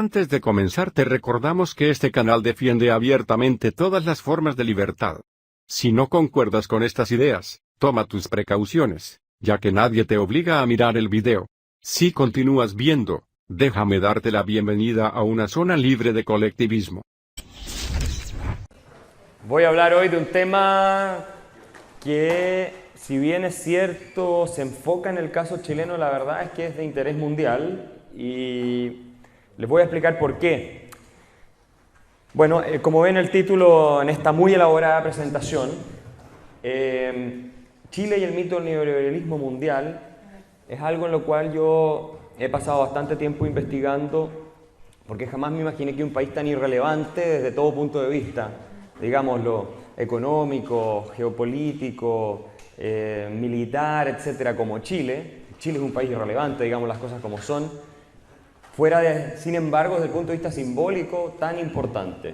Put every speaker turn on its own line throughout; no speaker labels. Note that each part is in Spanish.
Antes de comenzar te recordamos que este canal defiende abiertamente todas las formas de libertad. Si no concuerdas con estas ideas, toma tus precauciones, ya que nadie te obliga a mirar el video. Si continúas viendo, déjame darte la bienvenida a una zona libre de colectivismo.
Voy a hablar hoy de un tema que, si bien es cierto, se enfoca en el caso chileno, la verdad es que es de interés mundial y les voy a explicar por qué. Bueno, como ven el título en esta muy elaborada presentación, Chile y el mito del neoliberalismo mundial es algo en lo cual yo he pasado bastante tiempo investigando, porque jamás me imaginé que un país tan irrelevante desde todo punto de vista, digámoslo, económico, geopolítico, militar, etcétera, como Chile. Chile es un país irrelevante, digamos las cosas como son, fuera de, sin embargo, desde el punto de vista simbólico, tan importante.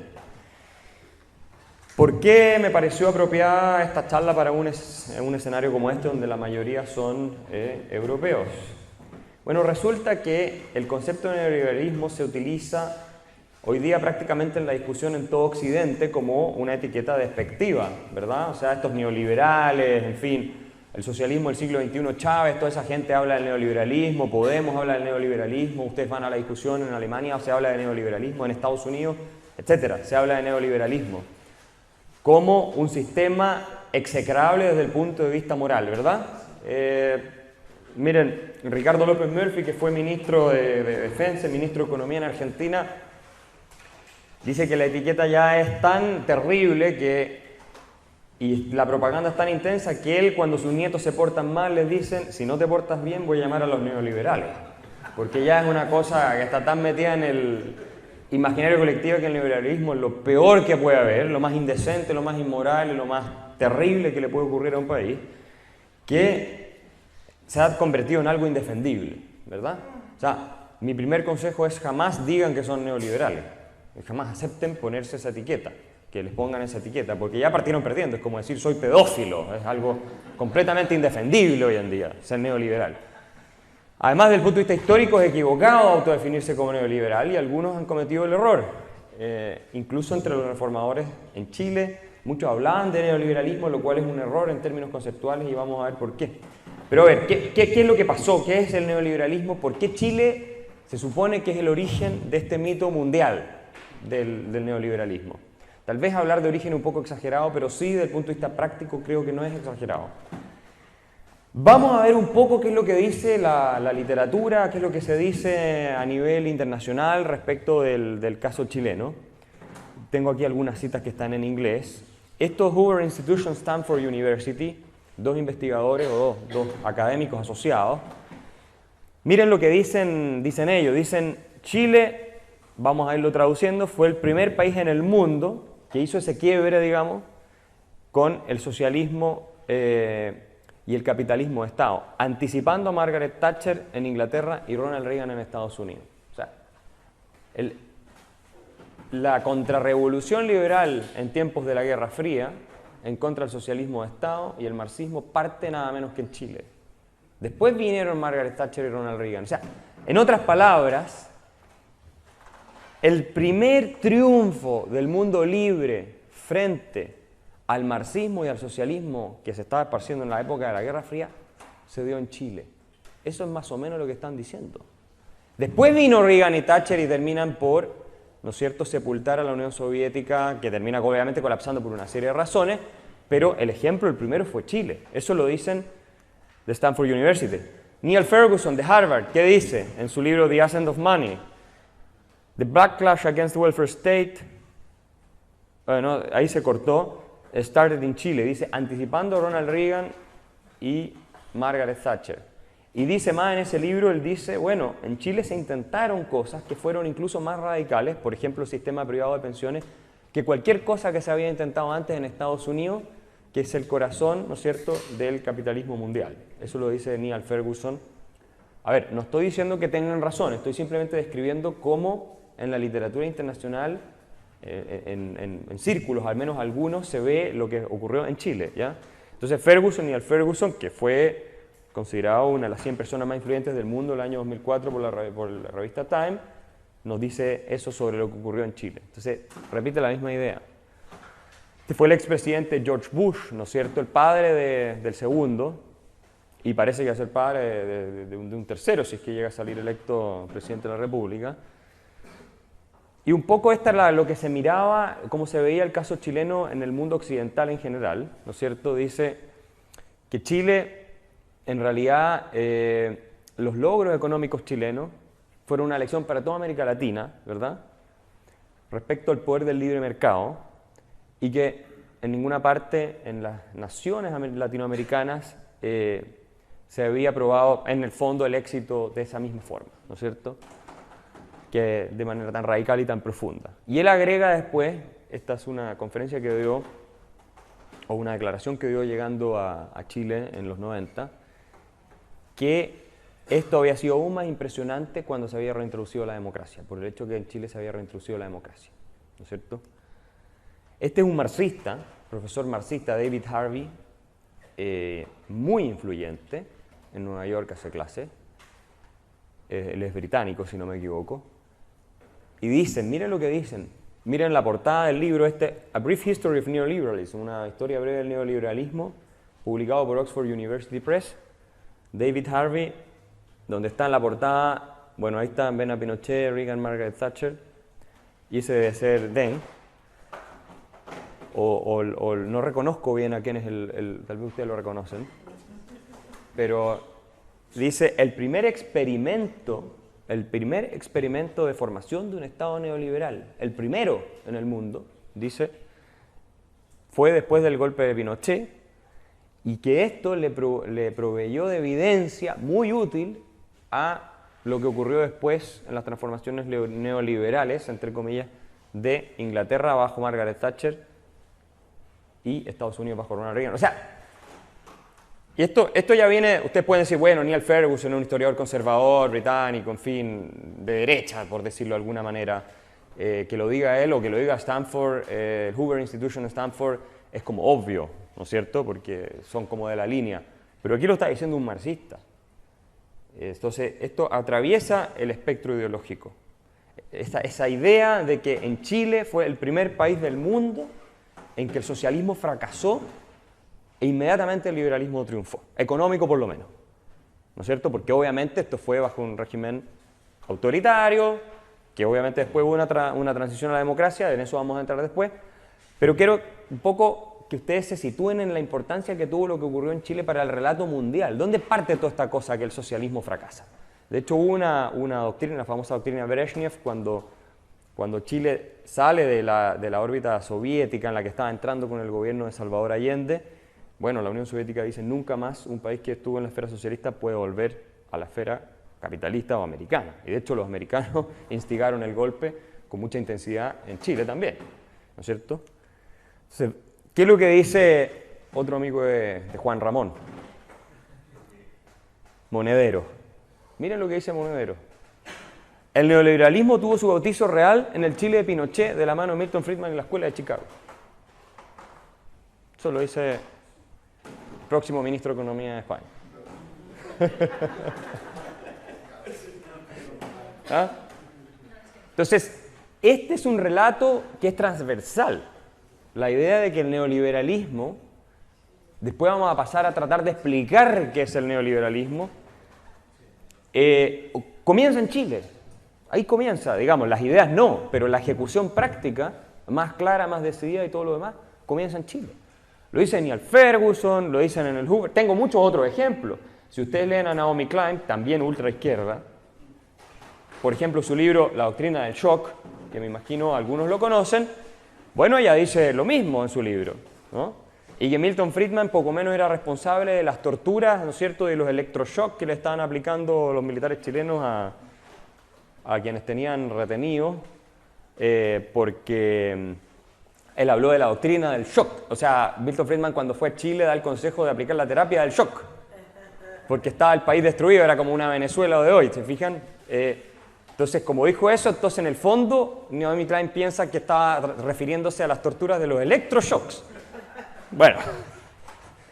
¿Por qué me pareció apropiada esta charla para un escenario como este, donde la mayoría son europeos? Bueno, resulta que el concepto de neoliberalismo se utiliza hoy día prácticamente en la discusión en todo Occidente como una etiqueta despectiva, ¿verdad? O sea, estos neoliberales, en fin, el socialismo del siglo XXI, Chávez, toda esa gente habla del neoliberalismo, Podemos habla del neoliberalismo, ustedes van a la discusión en Alemania, se habla de neoliberalismo, en Estados Unidos, etcétera, se habla de neoliberalismo como un sistema execrable desde el punto de vista moral, ¿verdad? Miren, Ricardo López Murphy, que fue ministro de Defensa, ministro de Economía en Argentina, dice que la etiqueta ya es tan terrible y la propaganda es tan intensa que él, cuando sus nietos se portan mal, les dicen: si no te portas bien, voy a llamar a los neoliberales. Porque ya es una cosa que está tan metida en el imaginario colectivo que el neoliberalismo es lo peor que puede haber, lo más indecente, lo más inmoral, lo más terrible que le puede ocurrir a un país, que se ha convertido en algo indefendible, ¿verdad? O sea, mi primer consejo es: jamás digan que son neoliberales. Jamás acepten ponerse esa etiqueta, que les pongan esa etiqueta, porque ya partieron perdiendo. Es como decir soy pedófilo, es algo completamente indefendible hoy en día, ser neoliberal. Además, desde el punto de vista histórico, es equivocado autodefinirse como neoliberal y algunos han cometido el error. Incluso entre los reformadores en Chile, muchos hablaban de neoliberalismo, lo cual es un error en términos conceptuales y vamos a ver por qué. Pero a ver, ¿qué es lo que pasó? ¿Qué es el neoliberalismo? ¿Por qué Chile se supone que es el origen de este mito mundial del neoliberalismo? Tal vez hablar de origen un poco exagerado, pero sí, desde el punto de vista práctico, creo que no es exagerado. Vamos a ver un poco qué es lo que dice la literatura, qué es lo que se dice a nivel internacional respecto del caso chileno. Tengo aquí algunas citas que están en inglés. Esto es Hoover Institution Stanford University, dos investigadores o dos académicos asociados. Miren lo que dicen ellos. Dicen: Chile, vamos a irlo traduciendo, fue el primer país en el mundo que hizo ese quiebre, digamos, con el socialismo y el capitalismo de Estado, anticipando a Margaret Thatcher en Inglaterra y Ronald Reagan en Estados Unidos. O sea, la contrarrevolución liberal en tiempos de la Guerra Fría, en contra del socialismo de Estado y el marxismo, parte nada menos que en Chile. Después vinieron Margaret Thatcher y Ronald Reagan. O sea, en otras palabras, el primer triunfo del mundo libre frente al marxismo y al socialismo que se estaba esparciendo en la época de la Guerra Fría se dio en Chile. Eso es más o menos lo que están diciendo. Después vino Reagan y Thatcher y terminan por, ¿no es cierto?, sepultar a la Unión Soviética, que termina obviamente colapsando por una serie de razones, pero el ejemplo, el primero, fue Chile. Eso lo dicen de Stanford University. Neil Ferguson de Harvard, ¿qué dice en su libro The Ascent of Money? The backlash against the welfare state, bueno, ahí se cortó, started in Chile, dice, anticipando a Ronald Reagan y Margaret Thatcher. Y dice más en ese libro, él dice, bueno, en Chile se intentaron cosas que fueron incluso más radicales, por ejemplo, el sistema privado de pensiones, que cualquier cosa que se había intentado antes en Estados Unidos, que es el corazón, ¿no es cierto?, del capitalismo mundial. Eso lo dice Neil Ferguson. A ver, no estoy diciendo que tengan razón, estoy simplemente describiendo cómo en la literatura internacional, en círculos, al menos algunos, se ve lo que ocurrió en Chile, ¿ya? Entonces Neil Ferguson, que fue considerado una de las 100 personas más influyentes del mundo el año 2004 por la revista Time, nos dice eso sobre lo que ocurrió en Chile. Entonces, repite la misma idea. Este fue el expresidente George Bush, ¿no es cierto?, el padre del segundo, y parece que va a ser padre de un tercero, si es que llega a salir electo presidente de la República. Y un poco esta era lo que se miraba, cómo se veía el caso chileno en el mundo occidental en general, ¿no es cierto? Dice que Chile, en realidad, los logros económicos chilenos fueron una lección para toda América Latina, ¿verdad?, respecto al poder del libre mercado, y que en ninguna parte en las naciones latinoamericanas se había probado en el fondo el éxito de esa misma forma, ¿no es cierto?, que de manera tan radical y tan profunda. Y él agrega después, esta es una conferencia que dio, o una declaración que dio llegando a Chile en los 90, que esto había sido aún más impresionante cuando se había reintroducido la democracia, por el hecho que en Chile se había reintroducido la democracia, ¿no es cierto? Este es un marxista, profesor marxista, David Harvey, muy influyente, en Nueva York hace clase, él es británico si no me equivoco, y dicen, miren lo que dicen, miren la portada del libro A Brief History of Neoliberalism, una historia breve del neoliberalismo, publicado por Oxford University Press, David Harvey, donde está en la portada, bueno, ahí están, ven a Pinochet, Reagan, Margaret Thatcher, y ese debe ser Deng, o no reconozco bien a quién es tal vez ustedes lo reconocen, pero dice, el primer experimento de formación de un Estado neoliberal, el primero en el mundo, dice, fue después del golpe de Pinochet, y que esto le proveyó de evidencia muy útil a lo que ocurrió después en las transformaciones neoliberales, entre comillas, de Inglaterra bajo Margaret Thatcher y Estados Unidos bajo Ronald Reagan. O sea, y esto ya viene, ustedes pueden decir, bueno, Neil Ferguson es un historiador conservador, británico, en fin, de derecha, por decirlo de alguna manera, que lo diga él o que lo diga Stanford, el Hoover Institution de Stanford, es como obvio, ¿no es cierto?, porque son como de la línea. Pero aquí lo está diciendo un marxista. Entonces, esto atraviesa el espectro ideológico. Esa idea de que en Chile fue el primer país del mundo en que el socialismo fracasó e inmediatamente el liberalismo triunfó, económico por lo menos, ¿no es cierto? Porque obviamente esto fue bajo un régimen autoritario, que obviamente después hubo una transición a la democracia, en eso vamos a entrar después, pero quiero un poco que ustedes se sitúen en la importancia que tuvo lo que ocurrió en Chile para el relato mundial. ¿Dónde parte toda esta cosa que el socialismo fracasa? De hecho, hubo una doctrina, la famosa doctrina Brezhnev, cuando Chile sale de la órbita soviética en la que estaba entrando con el gobierno de Salvador Allende. Bueno, la Unión Soviética dice nunca más un país que estuvo en la esfera socialista puede volver a la esfera capitalista o americana. Y de hecho los americanos instigaron el golpe con mucha intensidad en Chile también, ¿no es cierto? Entonces, ¿qué es lo que dice otro amigo de Juan Ramón? Monedero. Miren lo que dice Monedero. El neoliberalismo tuvo su bautizo real en el Chile de Pinochet de la mano de Milton Friedman en la Escuela de Chicago. Eso lo dice el próximo ministro de Economía de España. ¿Ah? Entonces, este es un relato que es transversal. La idea de que el neoliberalismo, después vamos a pasar a tratar de explicar qué es el neoliberalismo, comienza en Chile. Ahí comienza, digamos, las ideas no, pero la ejecución práctica, más clara, más decidida y todo lo demás, comienza en Chile. Lo dicen Neil Ferguson, lo dicen en el Hoover. Tengo muchos otros ejemplos. Si ustedes leen a Naomi Klein, también ultraizquierda, por ejemplo, su libro La doctrina del shock, que me imagino algunos lo conocen, bueno, ella dice lo mismo en su libro, ¿no? Y que Milton Friedman poco menos era responsable de las torturas, ¿no es cierto?, de los electroshocks que le estaban aplicando los militares chilenos a quienes tenían retenidos, porque él habló de la doctrina del shock. O sea, Milton Friedman cuando fue a Chile da el consejo de aplicar la terapia del shock, porque estaba el país destruido, era como una Venezuela de hoy, ¿se fijan? Entonces, como dijo eso, entonces en el fondo Naomi Klein piensa que estaba refiriéndose a las torturas de los electroshocks. Bueno,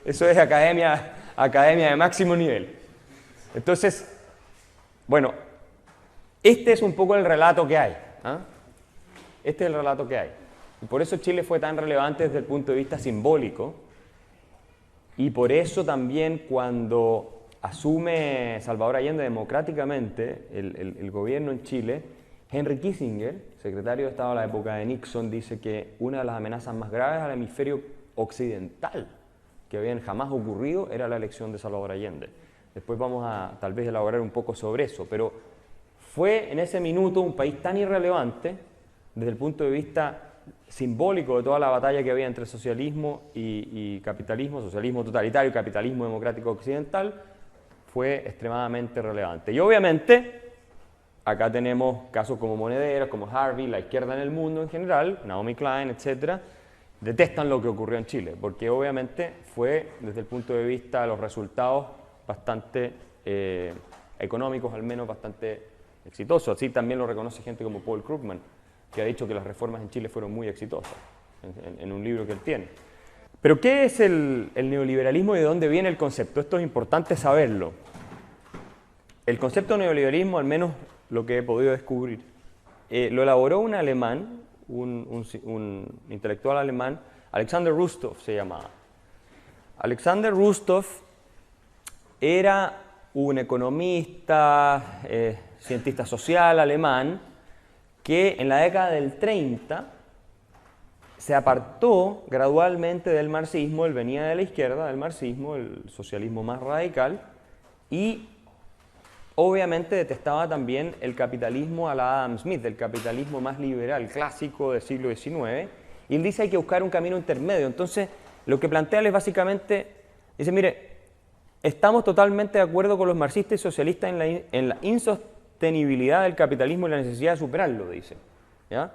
eso es academia de máximo nivel. Entonces, bueno, Este es un poco el relato que hay. ¿Ah? Este es el relato que hay. Y por eso Chile fue tan relevante desde el punto de vista simbólico. Y por eso también cuando asume Salvador Allende democráticamente el gobierno en Chile, Henry Kissinger, secretario de Estado de la época de Nixon, dice que una de las amenazas más graves al hemisferio occidental que habían jamás ocurrido era la elección de Salvador Allende. Después vamos a tal vez elaborar un poco sobre eso, pero fue en ese minuto un país tan irrelevante desde el punto de vista simbólico de toda la batalla que había entre socialismo y capitalismo, socialismo totalitario y capitalismo democrático occidental, fue extremadamente relevante. Y obviamente, acá tenemos casos como Monederos, como Harvey, la izquierda en el mundo en general, Naomi Klein, etc., detestan lo que ocurrió en Chile, porque obviamente fue, desde el punto de vista de los resultados, bastante económicos, al menos bastante exitosos. Así también lo reconoce gente como Paul Krugman, que ha dicho que las reformas en Chile fueron muy exitosas, en un libro que él tiene. Pero ¿qué es el neoliberalismo y de dónde viene el concepto? Esto es importante saberlo. El concepto de neoliberalismo, al menos lo que he podido descubrir, lo elaboró un alemán, un intelectual alemán, Alexander Rustow se llamaba. Alexander Rustow era un economista, cientista social alemán, que en la década del 30 se apartó gradualmente del marxismo, él venía de la izquierda, del marxismo, el socialismo más radical, y obviamente detestaba también el capitalismo a la Adam Smith, el capitalismo más liberal, clásico del siglo XIX, y él dice hay que buscar un camino intermedio. Entonces, lo que plantea él es básicamente, dice, mire, estamos totalmente de acuerdo con los marxistas y socialistas en la insostenibilidad del capitalismo y la necesidad de superarlo, dice. ¿Ya?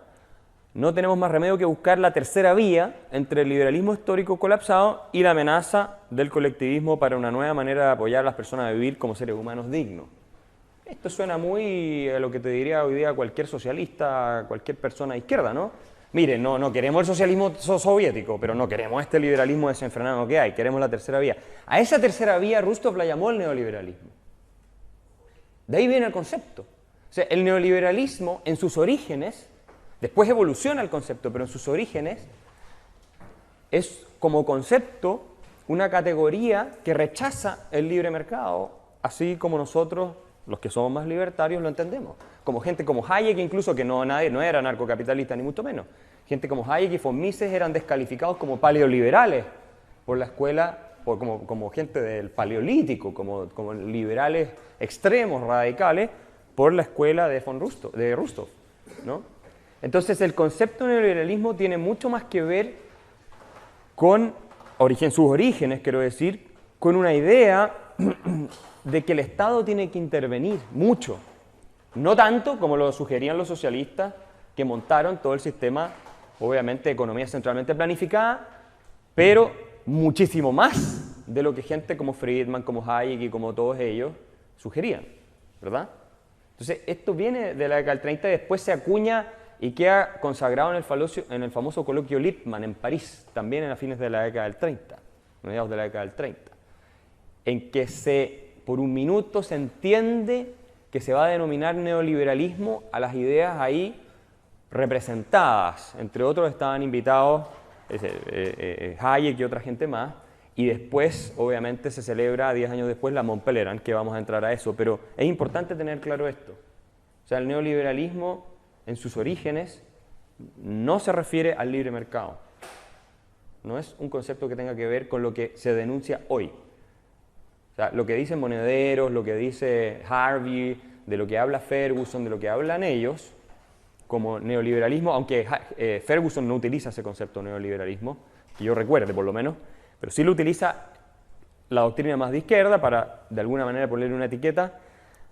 No tenemos más remedio que buscar la tercera vía entre el liberalismo histórico colapsado y la amenaza del colectivismo para una nueva manera de apoyar a las personas a vivir como seres humanos dignos. Esto suena muy a lo que te diría hoy día cualquier socialista, cualquier persona de izquierda, ¿no? Mire, no queremos el socialismo soviético, pero no queremos este liberalismo desenfrenado que hay, queremos la tercera vía. A esa tercera vía Rousseau la llamó el neoliberalismo. De ahí viene el concepto. O sea, el neoliberalismo en sus orígenes, después evoluciona el concepto, pero en sus orígenes es como concepto una categoría que rechaza el libre mercado, así como nosotros, los que somos más libertarios, lo entendemos. Como gente como Hayek, incluso, que no era anarcocapitalista ni mucho menos. Gente como Hayek y von Mises eran descalificados como paleoliberales por la escuela, como gente del paleolítico, como liberales extremos, radicales, por la escuela de Rousseau, ¿no? Entonces el concepto de neoliberalismo tiene mucho más que ver con sus orígenes, quiero decir, con una idea de que el Estado tiene que intervenir mucho. No tanto como lo sugerían los socialistas que montaron todo el sistema, obviamente, de economía centralmente planificada, pero muchísimo más de lo que gente como Friedman, como Hayek y como todos ellos sugerían, ¿verdad? Entonces, esto viene de la década del 30 y después se acuña y queda consagrado en el famoso coloquio Lippmann en París, también en las fines de la década del 30, mediados de la década del 30, en que por un minuto se entiende que se va a denominar neoliberalismo a las ideas ahí representadas. Entre otros estaban invitados Hayek y otra gente más, y después, obviamente, se celebra 10 años después la Mont-Pelerin, que vamos a entrar a eso, pero es importante tener claro esto. O sea, el neoliberalismo en sus orígenes no se refiere al libre mercado. No es un concepto que tenga que ver con lo que se denuncia hoy. O sea, lo que dicen Monederos, lo que dice Harvey, de lo que habla Ferguson, de lo que hablan ellos, como neoliberalismo, aunque Ferguson no utiliza ese concepto de neoliberalismo, que yo recuerde por lo menos, pero sí lo utiliza la doctrina más de izquierda para, de alguna manera, ponerle una etiqueta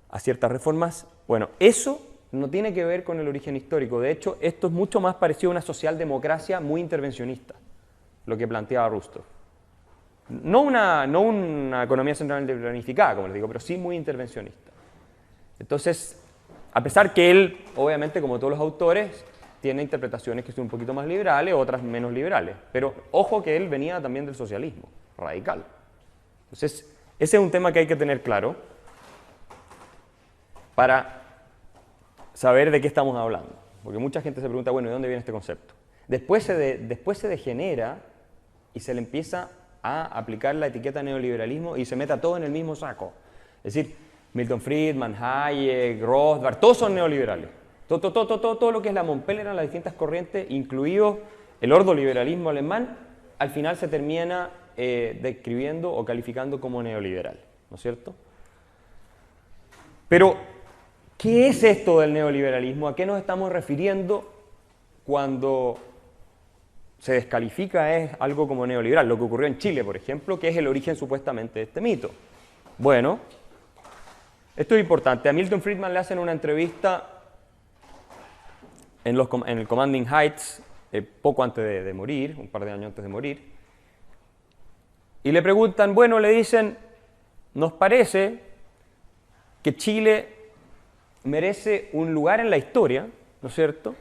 a ciertas reformas. Bueno, eso no tiene que ver con el origen histórico. De hecho, esto es mucho más parecido a una socialdemocracia muy intervencionista, lo que planteaba Rousseau. No una economía centralmente planificada, como les digo, pero sí muy intervencionista. Entonces, a pesar que él, obviamente, como todos los autores, tiene interpretaciones que son un poquito más liberales, otras menos liberales. Pero ojo que él venía también del socialismo radical. Entonces, ese es un tema que hay que tener claro para saber de qué estamos hablando, porque mucha gente se pregunta, bueno, ¿de dónde viene este concepto? Después se degenera y se le empieza a aplicar la etiqueta neoliberalismo y se mete a todo en el mismo saco. Es decir, Milton Friedman, Hayek, Rothbard, todos son neoliberales. Todo lo que es la Montpellier, las distintas corrientes, incluido el ordoliberalismo alemán, al final se termina describiendo o calificando como neoliberal, ¿no es cierto? Pero, ¿qué es esto del neoliberalismo? ¿A qué nos estamos refiriendo cuando se descalifica algo como neoliberal? Lo que ocurrió en Chile, por ejemplo, que es el origen supuestamente de este mito. Bueno, esto es importante. A Milton Friedman le hacen una entrevista en el Commanding Heights, poco antes de morir, un par de años antes de morir, y le preguntan, bueno, le dicen, nos parece que Chile merece un lugar en la historia, ¿no es cierto?,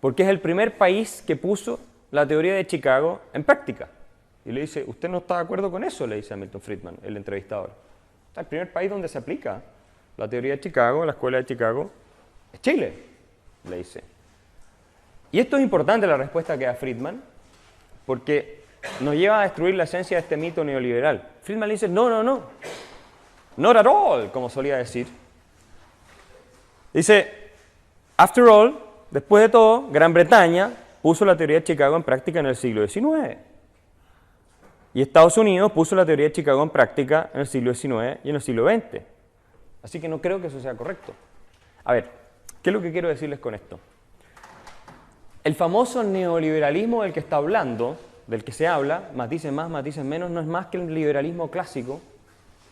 porque es el primer país que puso la teoría de Chicago en práctica. Y le dice, ¿usted no está de acuerdo con eso?, le dice a Milton Friedman, el entrevistador. El primer país donde se aplica la teoría de Chicago, la escuela de Chicago, es Chile, le dice. Y esto es importante, la respuesta que da Friedman, porque nos lleva a destruir la esencia de este mito neoliberal. Friedman le dice, no, not at all, como solía decir. Dice, after all, después de todo, Gran Bretaña puso la teoría de Chicago en práctica en el siglo XIX. Y Estados Unidos puso la teoría de Chicago en práctica en el siglo XIX y en el siglo XX. Así que no creo que eso sea correcto. A ver, ¿qué es lo que quiero decirles con esto? El famoso neoliberalismo del que está hablando, del que se habla, matices más, matices menos, no es más que el liberalismo clásico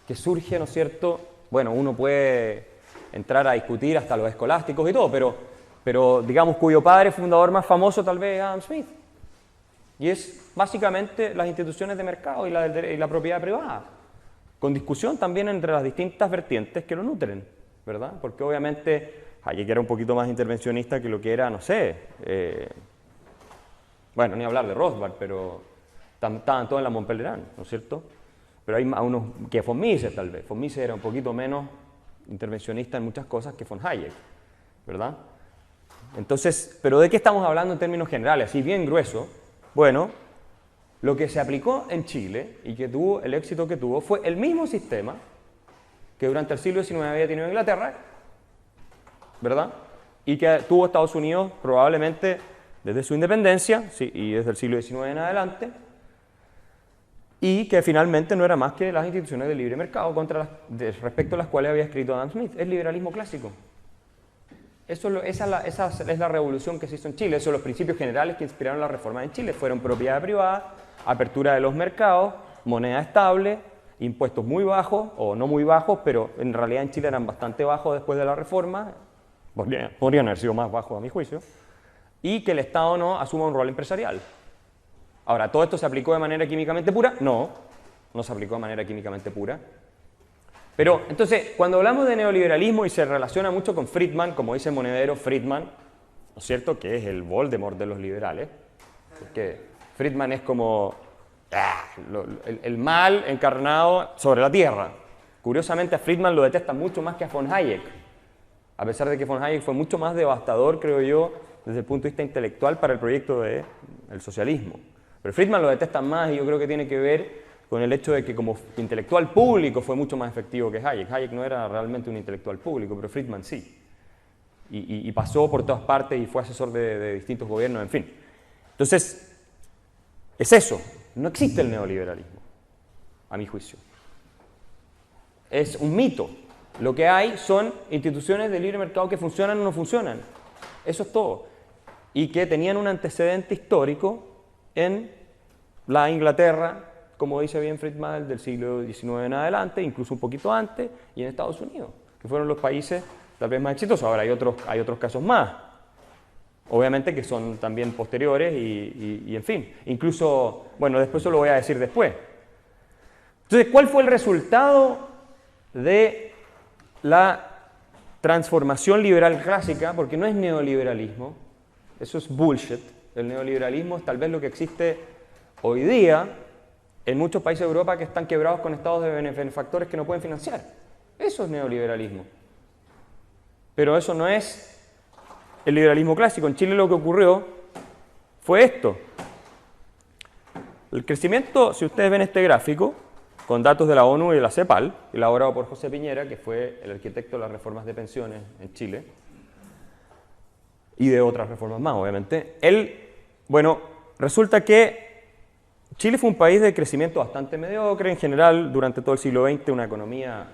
que surge, ¿no es cierto? Bueno, uno puede entrar a discutir hasta los escolásticos y todo, pero digamos cuyo padre fundador más famoso tal vez es Adam Smith. Y es básicamente las instituciones de mercado y la propiedad privada, con discusión también entre las distintas vertientes que lo nutren, ¿verdad? Porque obviamente Hayek era un poquito más intervencionista que lo que era, no sé, bueno, ni hablar de Rothbard, pero estaban todos en la Montpellier, ¿no es cierto? Pero hay unos que von Mises tal vez. Von Mises era un poquito menos intervencionista en muchas cosas que von Hayek, ¿verdad? Entonces, ¿pero de qué estamos hablando en términos generales? Así bien grueso. Bueno, lo que se aplicó en Chile y que tuvo el éxito que tuvo fue el mismo sistema que durante el siglo XIX había tenido Inglaterra, ¿verdad? Y que tuvo Estados Unidos probablemente desde su independencia, sí, y desde el siglo XIX en adelante, y que finalmente no era más que las instituciones de libre mercado respecto a las cuales había escrito Adam Smith. Es liberalismo clásico. Esa es la revolución que se hizo en Chile. Esos son los principios generales que inspiraron la reforma en Chile. Fueron propiedad privada, apertura de los mercados, moneda estable, impuestos muy bajos, o no muy bajos, pero en realidad en Chile eran bastante bajos después de la reforma, podrían haber sido más bajos a mi juicio, y que el Estado no asuma un rol empresarial. Ahora, ¿todo esto se aplicó de manera químicamente pura? No se aplicó de manera químicamente pura. Pero, entonces, cuando hablamos de neoliberalismo y se relaciona mucho con Friedman, como dice Monedero, Friedman, ¿no es cierto?, que es el Voldemort de los liberales, porque Friedman es como el mal encarnado sobre la tierra. Curiosamente, a Friedman lo detestan mucho más que a von Hayek, a pesar de que von Hayek fue mucho más devastador, creo yo, desde el punto de vista intelectual para el proyecto del socialismo. Pero Friedman lo detestan más y yo creo que tiene que ver con el hecho de que como intelectual público fue mucho más efectivo que Hayek. Hayek no era realmente un intelectual público, pero Friedman sí. Y pasó por todas partes y fue asesor de distintos gobiernos, en fin. Entonces, es eso. No existe el neoliberalismo, a mi juicio. Es un mito. Lo que hay son instituciones de libre mercado que funcionan o no funcionan. Eso es todo. Y que tenían un antecedente histórico en la Inglaterra, como dice bien Friedman, del siglo XIX en adelante, incluso un poquito antes, y en Estados Unidos, que fueron los países tal vez más exitosos. Ahora hay otros casos más, obviamente que son también posteriores y en fin, incluso, bueno, después eso lo voy a decir después. Entonces, ¿cuál fue el resultado de la transformación liberal clásica? Porque no es neoliberalismo, eso es bullshit. El neoliberalismo es tal vez lo que existe hoy día en muchos países de Europa que están quebrados con estados de benefactores que no pueden financiar. Eso es neoliberalismo. Pero eso no es el liberalismo clásico. En Chile lo que ocurrió fue esto. El crecimiento, si ustedes ven este gráfico, con datos de la ONU y de la CEPAL, elaborado por José Piñera, que fue el arquitecto de las reformas de pensiones en Chile, y de otras reformas más, obviamente. Resulta que Chile fue un país de crecimiento bastante mediocre, en general, durante todo el siglo XX, una economía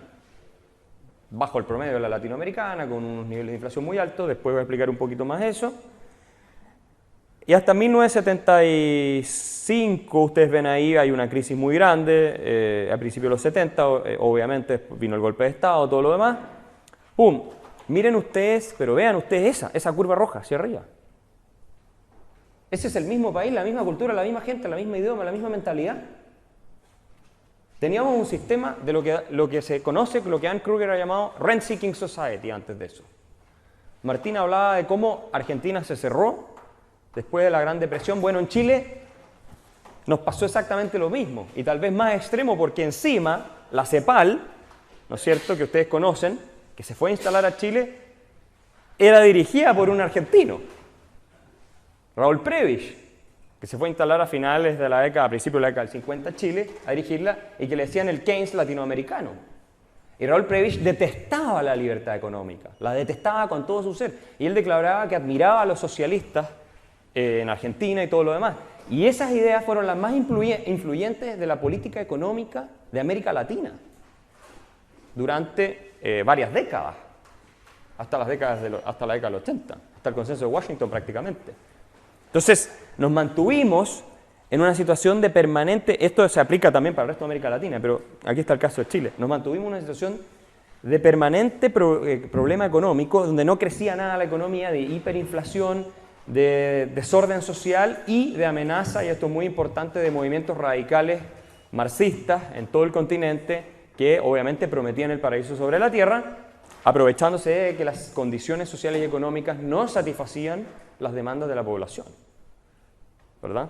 bajo el promedio de la latinoamericana, con unos niveles de inflación muy altos, después voy a explicar un poquito más eso. Y hasta 1975, ustedes ven ahí, hay una crisis muy grande, a principios de los 70, obviamente vino el golpe de Estado, todo lo demás. ¡Pum! Miren ustedes, pero vean ustedes esa curva roja hacia arriba. Ese es el mismo país, la misma cultura, la misma gente, la misma idioma, la misma mentalidad. Teníamos un sistema de lo que se conoce, lo que Ann Kruger ha llamado Rent-Seeking Society antes de eso. Martín hablaba de cómo Argentina se cerró después de la Gran Depresión. Bueno, en Chile nos pasó exactamente lo mismo, y tal vez más extremo, porque encima la CEPAL, ¿no es cierto?, que ustedes conocen, que se fue a instalar a Chile, era dirigida por un argentino, Raúl Prebisch, que se fue a instalar a finales de la década, a principios de la década del 50 a Chile, a dirigirla, y que le decían el Keynes latinoamericano. Y Raúl Prebisch detestaba la libertad económica, la detestaba con todo su ser, y él declaraba que admiraba a los socialistas en Argentina y todo lo demás. Y esas ideas fueron las más influyentes de la política económica de América Latina durante varias décadas, hasta la década del 80, hasta el consenso de Washington prácticamente. Entonces, nos mantuvimos en una situación de permanente, esto se aplica también para el resto de América Latina, pero aquí está el caso de Chile, nos mantuvimos en una situación de permanente problema económico, donde no crecía nada la economía, de hiperinflación, de desorden social y de amenaza, y esto es muy importante, de movimientos radicales marxistas en todo el continente que obviamente prometían el paraíso sobre la tierra, aprovechándose de que las condiciones sociales y económicas no satisfacían las demandas de la población, ¿verdad?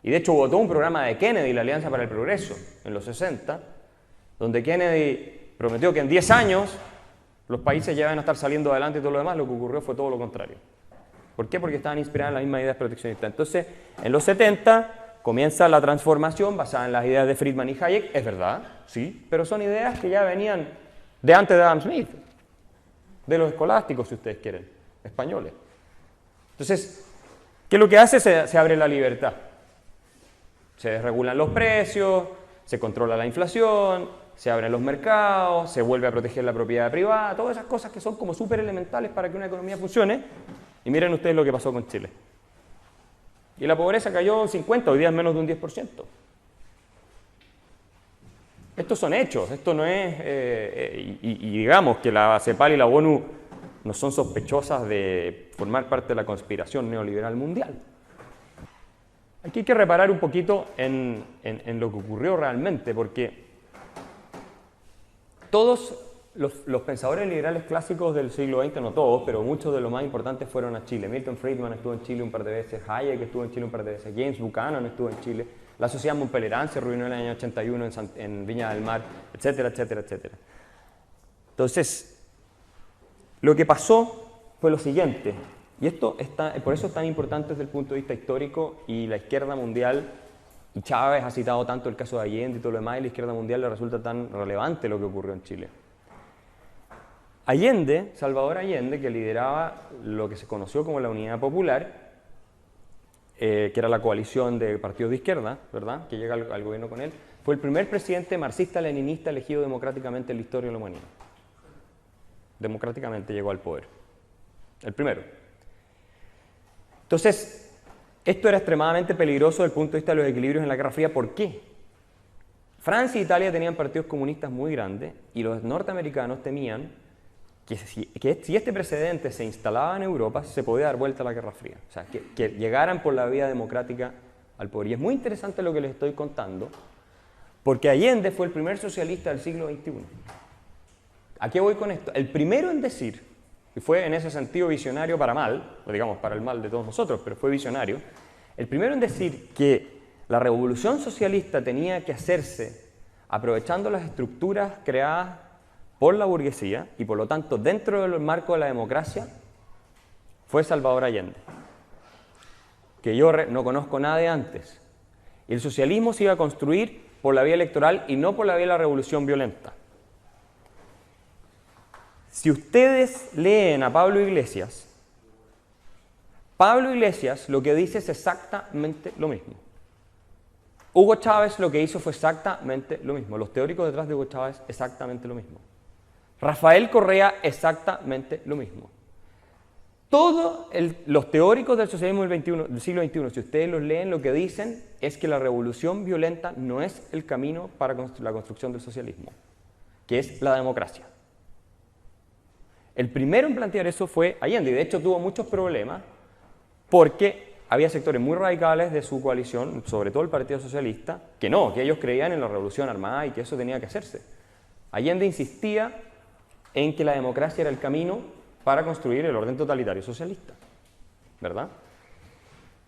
Y de hecho hubo todo un programa de Kennedy, la Alianza para el Progreso, en los 60, donde Kennedy prometió que en 10 años los países ya iban a estar saliendo adelante y todo lo demás. Lo que ocurrió fue todo lo contrario. ¿Por qué? Porque estaban inspiradas en las mismas ideas proteccionistas. Entonces, en los 70 comienza la transformación basada en las ideas de Friedman y Hayek, es verdad, sí, pero son ideas que ya venían de antes de Adam Smith, de los escolásticos, si ustedes quieren, españoles. Entonces, ¿qué es lo que hace? Se abre la libertad. Se desregulan los precios, se controla la inflación, se abren los mercados, se vuelve a proteger la propiedad privada, todas esas cosas que son como súper elementales para que una economía funcione. Y miren ustedes lo que pasó con Chile. Y la pobreza cayó un 50%, hoy día es menos de un 10%. Estos son hechos, esto no es... y digamos que la CEPAL y la ONU no son sospechosas de formar parte de la conspiración neoliberal mundial. Aquí hay que reparar un poquito en lo que ocurrió realmente, porque todos los pensadores liberales clásicos del siglo XX, no todos, pero muchos de los más importantes fueron a Chile. Milton Friedman estuvo en Chile un par de veces, Hayek estuvo en Chile un par de veces, James Buchanan estuvo en Chile, la Sociedad Montpellier se reunió en el año 81 en Viña del Mar, etcétera, etcétera, etcétera. Entonces, lo que pasó fue lo siguiente, y por eso es tan importante desde el punto de vista histórico, y la izquierda mundial, y Chávez ha citado tanto el caso de Allende y todo lo demás, y la izquierda mundial le resulta tan relevante lo que ocurrió en Chile. Allende, Salvador Allende, que lideraba lo que se conoció como la Unidad Popular, que era la coalición de partidos de izquierda, ¿verdad?, que llega al gobierno con él, fue el primer presidente marxista-leninista elegido democráticamente en la historia de la humanidad. Democráticamente llegó al poder. El primero. Entonces, esto era extremadamente peligroso desde el punto de vista de los equilibrios en la Guerra Fría. ¿Por qué? Francia e Italia tenían partidos comunistas muy grandes y los norteamericanos temían que si este precedente se instalaba en Europa, se podía dar vuelta a la Guerra Fría. O sea, que llegaran por la vía democrática al poder. Y es muy interesante lo que les estoy contando, porque Allende fue el primer socialista del siglo XXI. ¿A qué voy con esto? El primero en decir, y fue en ese sentido visionario para mal, o digamos para el mal de todos nosotros, pero fue visionario, el primero en decir que la revolución socialista tenía que hacerse aprovechando las estructuras creadas por la burguesía y por lo tanto dentro del marco de la democracia, fue Salvador Allende, que yo no conozco nada de antes. Y el socialismo se iba a construir por la vía electoral y no por la vía de la revolución violenta. Si ustedes leen a Pablo Iglesias lo que dice es exactamente lo mismo. Hugo Chávez lo que hizo fue exactamente lo mismo. Los teóricos detrás de Hugo Chávez, exactamente lo mismo. Rafael Correa, exactamente lo mismo. Todos los teóricos del socialismo del siglo XXI, si ustedes los leen, lo que dicen es que la revolución violenta no es el camino para la construcción del socialismo, que es la democracia. El primero en plantear eso fue Allende, y de hecho tuvo muchos problemas porque había sectores muy radicales de su coalición, sobre todo el Partido Socialista, que ellos creían en la revolución armada y que eso tenía que hacerse. Allende insistía en que la democracia era el camino para construir el orden totalitario socialista, ¿verdad?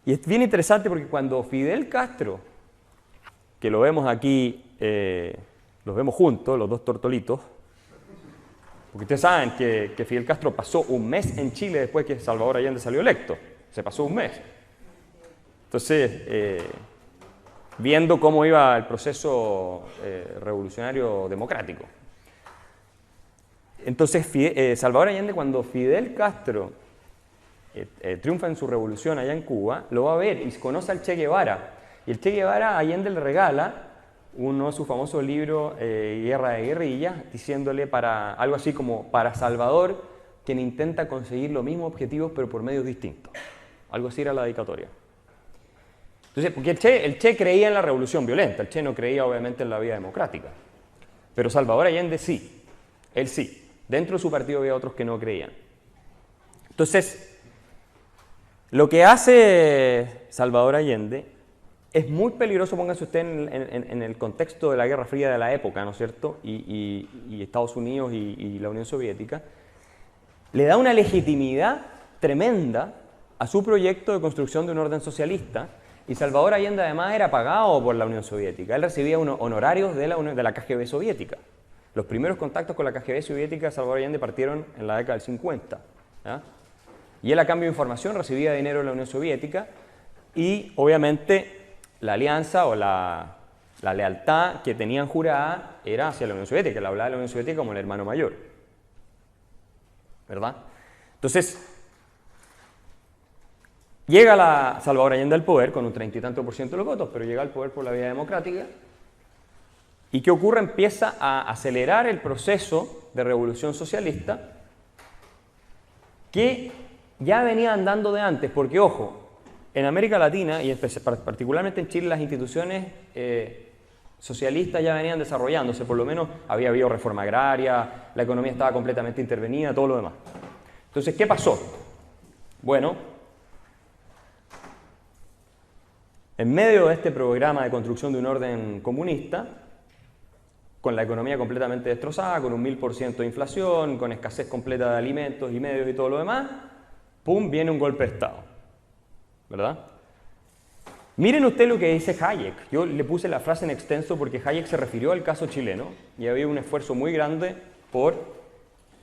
Y es bien interesante porque cuando Fidel Castro, que lo vemos aquí, los vemos juntos, los dos tortolitos, porque ustedes saben que Fidel Castro pasó un mes en Chile después que Salvador Allende salió electo, se pasó un mes. Entonces, viendo cómo iba el proceso revolucionario democrático. Entonces, Salvador Allende, cuando Fidel Castro triunfa en su revolución allá en Cuba, lo va a ver y conoce al Che Guevara. Y el Che Guevara a Allende le regala uno de sus famosos libros, Guerra de Guerrillas, diciéndole algo así como para Salvador, quien intenta conseguir los mismos objetivos pero por medios distintos. Algo así era la dedicatoria. Entonces, porque el Che creía en la revolución violenta, el Che no creía obviamente en la vía democrática. Pero Salvador Allende sí, él sí. Dentro de su partido había otros que no creían. Entonces, lo que hace Salvador Allende es muy peligroso, pónganse usted en el contexto de la Guerra Fría de la época, ¿no es cierto? Y Estados Unidos y la Unión Soviética, le da una legitimidad tremenda a su proyecto de construcción de un orden socialista, y Salvador Allende además era pagado por la Unión Soviética, él recibía unos honorarios de la KGB soviética. Los primeros contactos con la KGB soviética de Salvador Allende partieron en la década del 50. ¿Ya? Y él a cambio de información recibía dinero de la Unión Soviética y obviamente la alianza o la lealtad que tenían jurada era hacia la Unión Soviética, él hablaba de la Unión Soviética como el hermano mayor. ¿Verdad? Entonces, llega Salvador Allende al poder con un 30 y tanto % de los votos, pero llega al poder por la vía democrática. ¿Y qué ocurre? Empieza a acelerar el proceso de revolución socialista que ya venía andando de antes, porque ojo, en América Latina y particularmente en Chile las instituciones socialistas ya venían desarrollándose, por lo menos había habido reforma agraria, la economía estaba completamente intervenida, todo lo demás. Entonces, ¿qué pasó? Bueno, en medio de este programa de construcción de un orden comunista, con la economía completamente destrozada, con un 1000% de inflación, con escasez completa de alimentos y medios y todo lo demás, ¡pum!, viene un golpe de Estado, ¿verdad? Miren usted lo que dice Hayek. Yo le puse la frase en extenso porque Hayek se refirió al caso chileno y había un esfuerzo muy grande por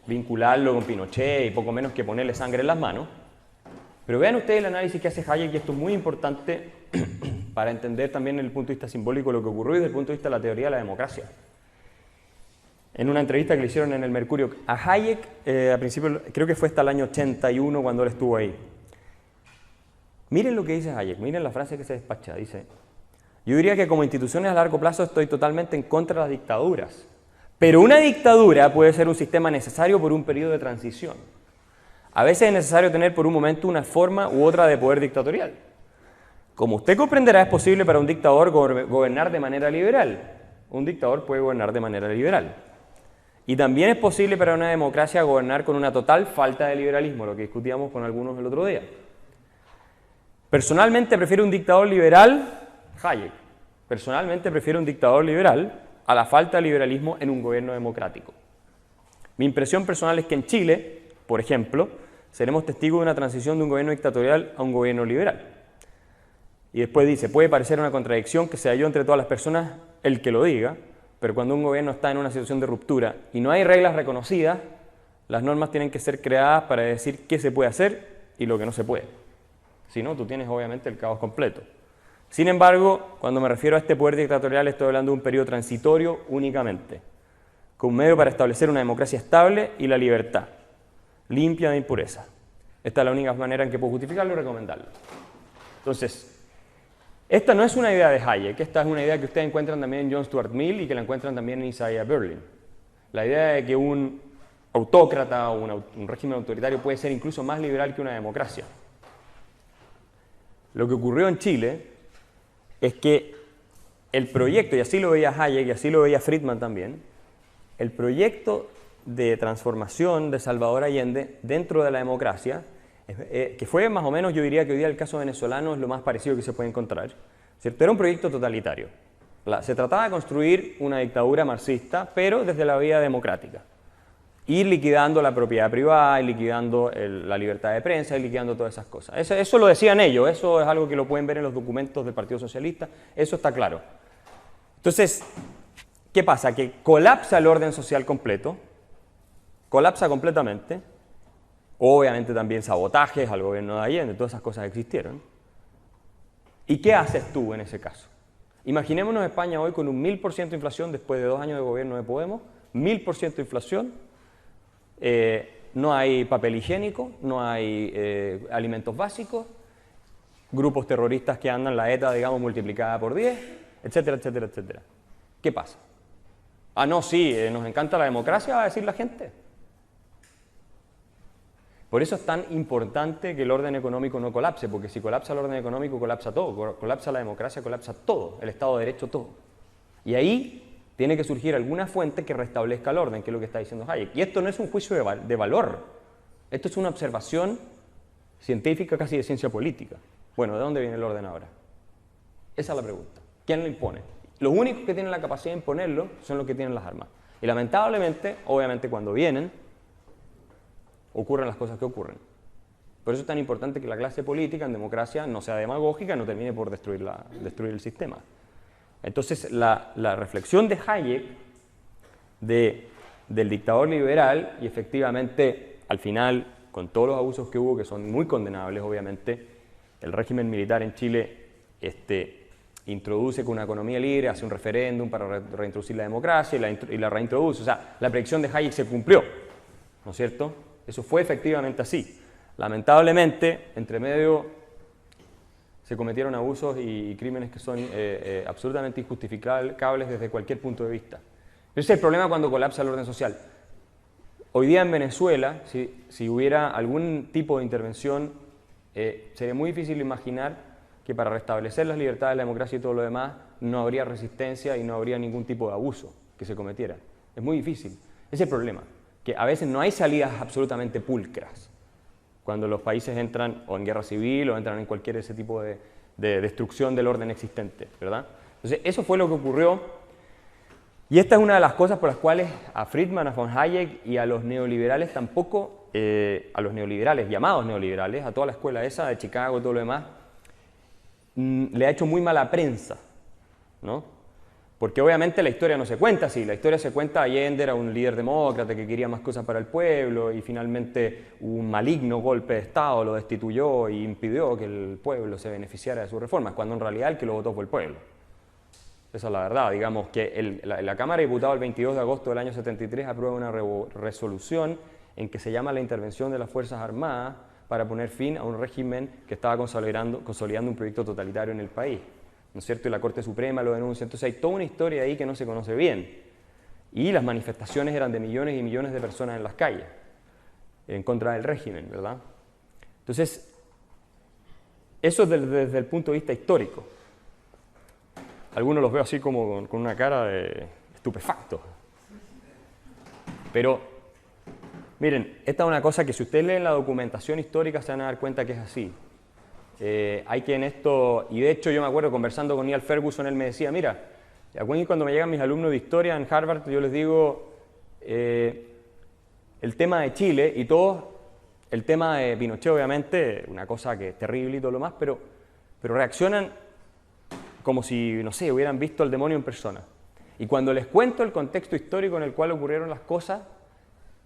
vincularlo con Pinochet y poco menos que ponerle sangre en las manos. Pero vean ustedes el análisis que hace Hayek, y esto es muy importante para entender también desde el punto de vista simbólico lo que ocurrió y desde el punto de vista de la teoría de la democracia. En una entrevista que le hicieron en el Mercurio a Hayek, a principio, creo que fue hasta el año 81 cuando él estuvo ahí. Miren lo que dice Hayek, miren la frase que se despacha, dice: yo diría que como instituciones a largo plazo estoy totalmente en contra de las dictaduras, pero una dictadura puede ser un sistema necesario por un periodo de transición. A veces es necesario tener por un momento una forma u otra de poder dictatorial. Como usted comprenderá, es posible para un dictador gobernar de manera liberal. Un dictador puede gobernar de manera liberal. Y también es posible para una democracia gobernar con una total falta de liberalismo, lo que discutíamos con algunos el otro día. Personalmente prefiero un dictador liberal, Hayek, personalmente prefiero un dictador liberal a la falta de liberalismo en un gobierno democrático. Mi impresión personal es que en Chile, por ejemplo, seremos testigos de una transición de un gobierno dictatorial a un gobierno liberal. Y después dice, puede parecer una contradicción que sea yo entre todas las personas el que lo diga, pero cuando un gobierno está en una situación de ruptura y no hay reglas reconocidas, las normas tienen que ser creadas para decir qué se puede hacer y lo que no se puede. Si no, tú tienes obviamente el caos completo. Sin embargo, cuando me refiero a este poder dictatorial, estoy hablando de un periodo transitorio únicamente, como un medio para establecer una democracia estable y la libertad, limpia de impureza. Esta es la única manera en que puedo justificarlo y recomendarlo. Entonces, esta no es una idea de Hayek, esta es una idea que ustedes encuentran también en John Stuart Mill y que la encuentran también en Isaiah Berlin. La idea de que un autócrata o un régimen autoritario puede ser incluso más liberal que una democracia. Lo que ocurrió en Chile es que el proyecto, y así lo veía Hayek y así lo veía Friedman también, el proyecto de transformación de Salvador Allende dentro de la democracia, que fue más o menos, yo diría que hoy día el caso venezolano es lo más parecido que se puede encontrar, ¿cierto? Era un proyecto totalitario. Se trataba de construir una dictadura marxista, pero desde la vía democrática. Ir liquidando la propiedad privada, ir liquidando la libertad de prensa, ir liquidando todas esas cosas. Eso lo decían ellos, eso es algo que lo pueden ver en los documentos del Partido Socialista, eso está claro. Entonces, ¿qué pasa? Que colapsa el orden social completo, colapsa completamente, obviamente también sabotajes al gobierno de Allende, todas esas cosas existieron. ¿Y qué haces tú en ese caso? Imaginémonos España hoy con un 1000% de inflación después de 2 años de gobierno de Podemos, 1000% de inflación, no hay papel higiénico, no hay alimentos básicos, grupos terroristas que andan la ETA, digamos, multiplicada por 10, etcétera, etcétera, etcétera. ¿Qué pasa? Ah, no, sí, nos encanta la democracia, va a decir la gente. Por eso es tan importante que el orden económico no colapse, porque si colapsa el orden económico, colapsa todo, colapsa la democracia, colapsa todo, el Estado de Derecho, todo. Y ahí tiene que surgir alguna fuente que restablezca el orden, que es lo que está diciendo Hayek. Y esto no es un juicio de valor, esto es una observación científica, casi de ciencia política. Bueno, ¿de dónde viene el orden ahora? Esa es la pregunta. ¿Quién lo impone? Los únicos que tienen la capacidad de imponerlo son los que tienen las armas. Y lamentablemente, obviamente cuando vienen, ocurren las cosas que ocurren. Por eso es tan importante que la clase política en democracia no sea demagógica y no termine por destruir el sistema. Entonces, la reflexión de Hayek del dictador liberal, y efectivamente, al final, con todos los abusos que hubo, que son muy condenables, obviamente, el régimen militar en Chile introduce con una economía libre, hace un referéndum para reintroducir la democracia y la reintroduce. O sea, la predicción de Hayek se cumplió, ¿no es cierto? Eso fue efectivamente así. Lamentablemente, entre medio se cometieron abusos y crímenes que son absolutamente injustificables desde cualquier punto de vista. Ese es el problema cuando colapsa el orden social. Hoy día en Venezuela, si hubiera algún tipo de intervención, sería muy difícil imaginar que para restablecer las libertades, la democracia y todo lo demás, no habría resistencia y no habría ningún tipo de abuso que se cometiera. Es muy difícil. Ese es el problema, que a veces no hay salidas absolutamente pulcras cuando los países entran o en guerra civil o entran en cualquier ese tipo de destrucción del orden existente, ¿verdad? Entonces, eso fue lo que ocurrió, y esta es una de las cosas por las cuales a Friedman, a von Hayek y a los neoliberales tampoco, a los neoliberales, llamados neoliberales, a toda la escuela esa de Chicago y todo lo demás, le ha hecho muy mala prensa, ¿no? Porque obviamente la historia no se cuenta así, la historia se cuenta Allende era un líder demócrata que quería más cosas para el pueblo y finalmente un maligno golpe de Estado lo destituyó y impidió que el pueblo se beneficiara de sus reformas, cuando en realidad el que lo votó fue el pueblo. Esa es la verdad, digamos que la Cámara de Diputados el 22 de agosto del año 73 aprueba una resolución en que se llama la intervención de las Fuerzas Armadas para poner fin a un régimen que estaba consolidando un proyecto totalitario en el país, ¿no es cierto? Y la Corte Suprema lo denuncia. Entonces hay toda una historia ahí que no se conoce bien. Y las manifestaciones eran de millones y millones de personas en las calles, en contra del régimen, ¿verdad? Entonces, eso desde el punto de vista histórico. Algunos los veo así como con una cara de estupefacto. Pero miren, esta es una cosa que si ustedes leen la documentación histórica se van a dar cuenta que es así. Hay que en esto, y de hecho yo me acuerdo conversando con Neil Ferguson, él me decía, mira, cuando me llegan mis alumnos de historia en Harvard, yo les digo el tema de Chile y todo, el tema de Pinochet obviamente, una cosa que es terrible y todo lo más, pero reaccionan como si, no sé, hubieran visto al demonio en persona. Y cuando les cuento el contexto histórico en el cual ocurrieron las cosas,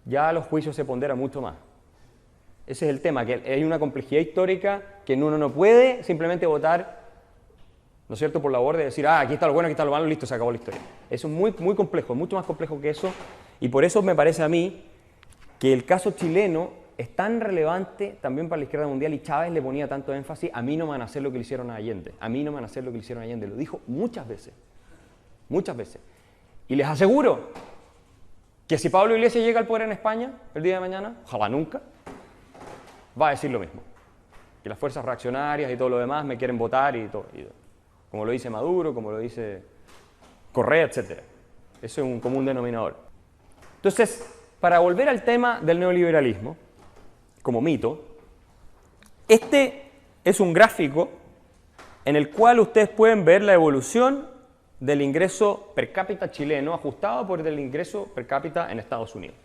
ya los juicios se ponderan mucho más. Ese es el tema, que hay una complejidad histórica que uno no puede simplemente votar, ¿no es cierto?, por la borda y decir, aquí está lo bueno, aquí está lo malo, listo, se acabó la historia. Eso es muy, muy complejo, mucho más complejo que eso, y por eso me parece a mí que el caso chileno es tan relevante también para la izquierda mundial, y Chávez le ponía tanto énfasis: a mí no me van a hacer lo que le hicieron a Allende, a mí no me van a hacer lo que le hicieron a Allende. Lo dijo muchas veces, muchas veces. Y les aseguro que si Pablo Iglesias llega al poder en España el día de mañana, ojalá nunca, va a decir lo mismo. Que las fuerzas reaccionarias y todo lo demás me quieren votar y todo. Como lo dice Maduro, como lo dice Correa, etc. Eso es un común denominador. Entonces, para volver al tema del neoliberalismo, como mito, este es un gráfico en el cual ustedes pueden ver la evolución del ingreso per cápita chileno ajustado por el ingreso per cápita en Estados Unidos.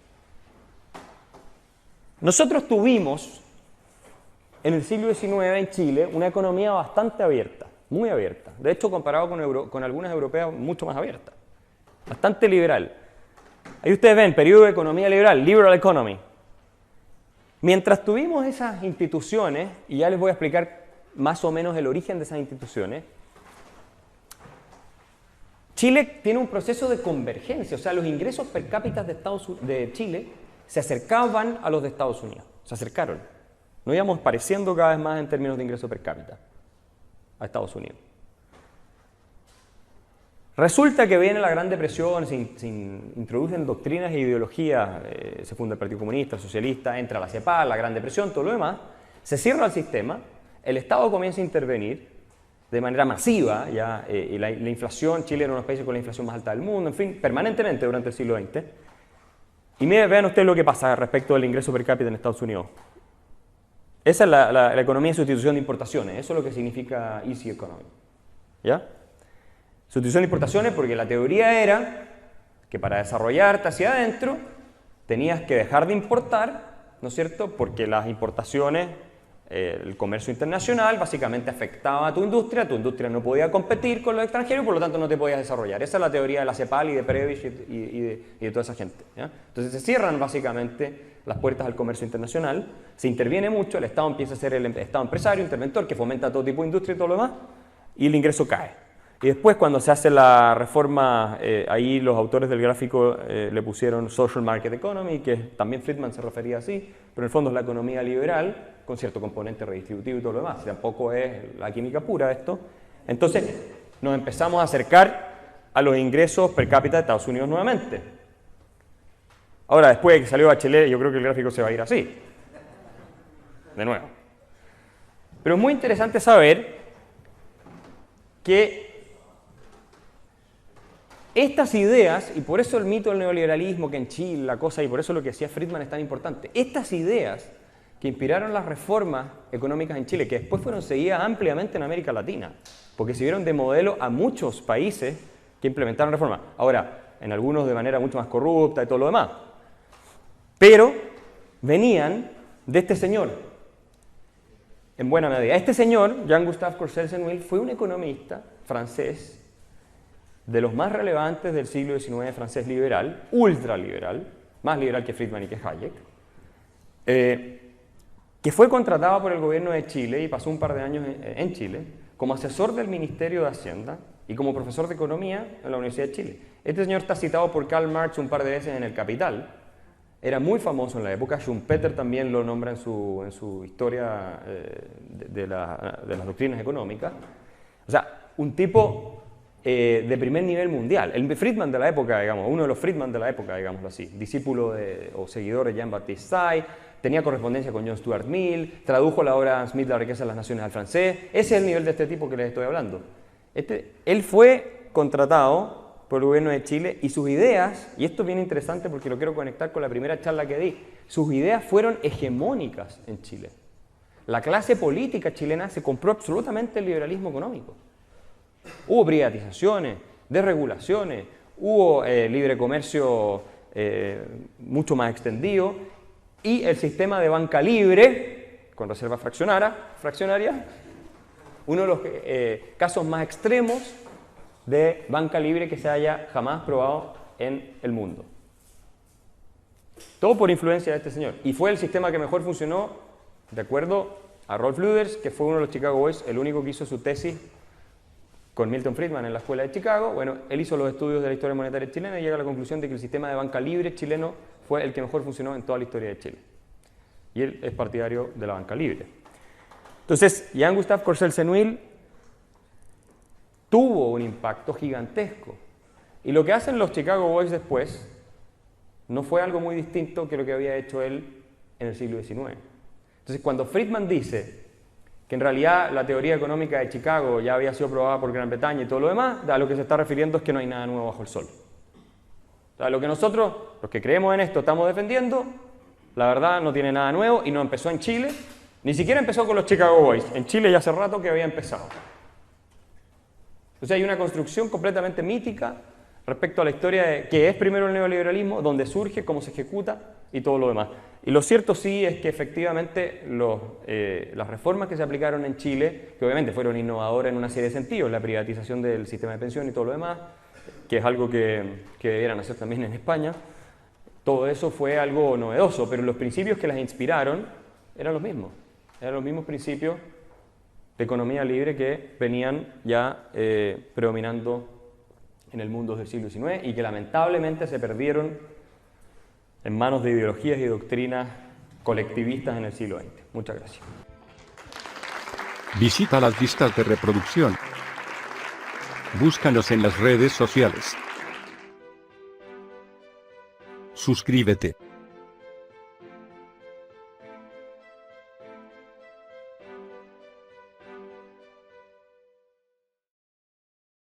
Nosotros tuvimos en el siglo XIX en Chile una economía bastante abierta, muy abierta. De hecho, comparado con algunas europeas, mucho más abierta. Bastante liberal. Ahí ustedes ven, periodo de economía liberal, liberal economy. Mientras tuvimos esas instituciones, y ya les voy a explicar más o menos el origen de esas instituciones, Chile tiene un proceso de convergencia, o sea, los ingresos per cápita de Chile se acercaban a los de Estados Unidos, se acercaron. Nos íbamos pareciendo cada vez más en términos de ingreso per cápita a Estados Unidos. Resulta que viene la Gran Depresión, se introducen doctrinas e ideologías, se funda el Partido Comunista, el Socialista, entra la CEPAL, la Gran Depresión, todo lo demás, se cierra el sistema, el Estado comienza a intervenir de manera masiva, ya, y la inflación, Chile era uno de los países con la inflación más alta del mundo, en fin, permanentemente durante el siglo XX. Y vean ustedes lo que pasa respecto del ingreso per cápita en Estados Unidos. Esa es la economía de sustitución de importaciones, eso es lo que significa easy economy. ¿Ya? Sustitución de importaciones porque la teoría era que para desarrollarte hacia adentro tenías que dejar de importar, ¿no es cierto? Porque las importaciones, el comercio internacional básicamente afectaba a tu industria no podía competir con los extranjeros y por lo tanto no te podías desarrollar. Esa es la teoría de la CEPAL y de Prebisch y de toda esa gente. ¿Ya? Entonces se cierran básicamente las puertas al comercio internacional, se interviene mucho, el Estado empieza a ser el Estado empresario, interventor, que fomenta todo tipo de industria y todo lo demás, y el ingreso cae. Y después cuando se hace la reforma, ahí los autores del gráfico le pusieron Social Market Economy, que también Friedman se refería así, pero en el fondo es la economía liberal, con cierto componente redistributivo y todo lo demás, tampoco es la química pura esto. Entonces nos empezamos a acercar a los ingresos per cápita de Estados Unidos nuevamente. Ahora, después de que salió Bachelet, yo creo que el gráfico se va a ir así, de nuevo. Pero es muy interesante saber que estas ideas, y por eso el mito del neoliberalismo que en Chile, la cosa, y por eso lo que decía Friedman es tan importante, estas ideas que inspiraron las reformas económicas en Chile, que después fueron seguidas ampliamente en América Latina, porque sirvieron de modelo a muchos países que implementaron reformas. Ahora, en algunos de manera mucho más corrupta y todo lo demás. Pero venían de este señor, en buena medida. Este señor, Jean-Gustave Courcelles-Senwil, fue un economista francés de los más relevantes del siglo XIX francés liberal, ultraliberal, más liberal que Friedman y que Hayek, que fue contratado por el gobierno de Chile y pasó un par de años en Chile como asesor del Ministerio de Hacienda y como profesor de Economía en la Universidad de Chile. Este señor está citado por Karl Marx un par de veces en El Capital, era muy famoso en la época, Schumpeter también lo nombra en su historia de las doctrinas económicas. O sea, un tipo de primer nivel mundial. El Friedman de la época, digamos, uno de los Friedman de la época, digámoslo así, discípulo o seguidor de Jean-Baptiste Say, tenía correspondencia con John Stuart Mill, tradujo la obra Smith, La riqueza de las naciones al francés. Ese es el nivel de este tipo que les estoy hablando. Él fue contratado por el gobierno de Chile y sus ideas, y esto es bien interesante porque lo quiero conectar con la primera charla que di, sus ideas fueron hegemónicas en Chile. La clase política chilena se compró absolutamente el liberalismo económico. Hubo privatizaciones, desregulaciones, hubo libre comercio mucho más extendido y el sistema de banca libre, con reserva fraccionaria, uno de los casos más extremos de banca libre que se haya jamás probado en el mundo. Todo por influencia de este señor. Y fue el sistema que mejor funcionó De acuerdo a Rolf Luders, que fue uno de los Chicago Boys, el único que hizo su tesis con Milton Friedman en la Escuela de Chicago, bueno, él hizo los estudios de la historia monetaria chilena y llega a la conclusión de que el sistema de banca libre chileno fue el que mejor funcionó en toda la historia de Chile. Y él es partidario de la banca libre. Entonces, Jan Gustav Korsell-Senuil tuvo un impacto gigantesco. Y lo que hacen los Chicago Boys después no fue algo muy distinto que lo que había hecho él en el siglo XIX. Entonces, cuando Friedman dice que en realidad la teoría económica de Chicago ya había sido probada por Gran Bretaña y todo lo demás, a lo que se está refiriendo es que no hay nada nuevo bajo el sol. O sea, lo que nosotros, los que creemos en esto, estamos defendiendo, la verdad no tiene nada nuevo y no empezó en Chile, ni siquiera empezó con los Chicago Boys. En Chile ya hace rato que había empezado. O sea, hay una construcción completamente mítica respecto a la historia de qué es primero el neoliberalismo, dónde surge, cómo se ejecuta y todo lo demás. Y lo cierto sí es que efectivamente las reformas que se aplicaron en Chile, que obviamente fueron innovadoras en una serie de sentidos, la privatización del sistema de pensión y todo lo demás, que es algo que debieran hacer también en España, todo eso fue algo novedoso, pero los principios que las inspiraron eran los mismos principios de economía libre que venían ya predominando en el mundo del siglo XIX y que lamentablemente se perdieron en manos de ideologías y doctrinas colectivistas en el siglo XX. Muchas gracias.
Visita las listas de reproducción. Búscanos en las redes sociales. Suscríbete.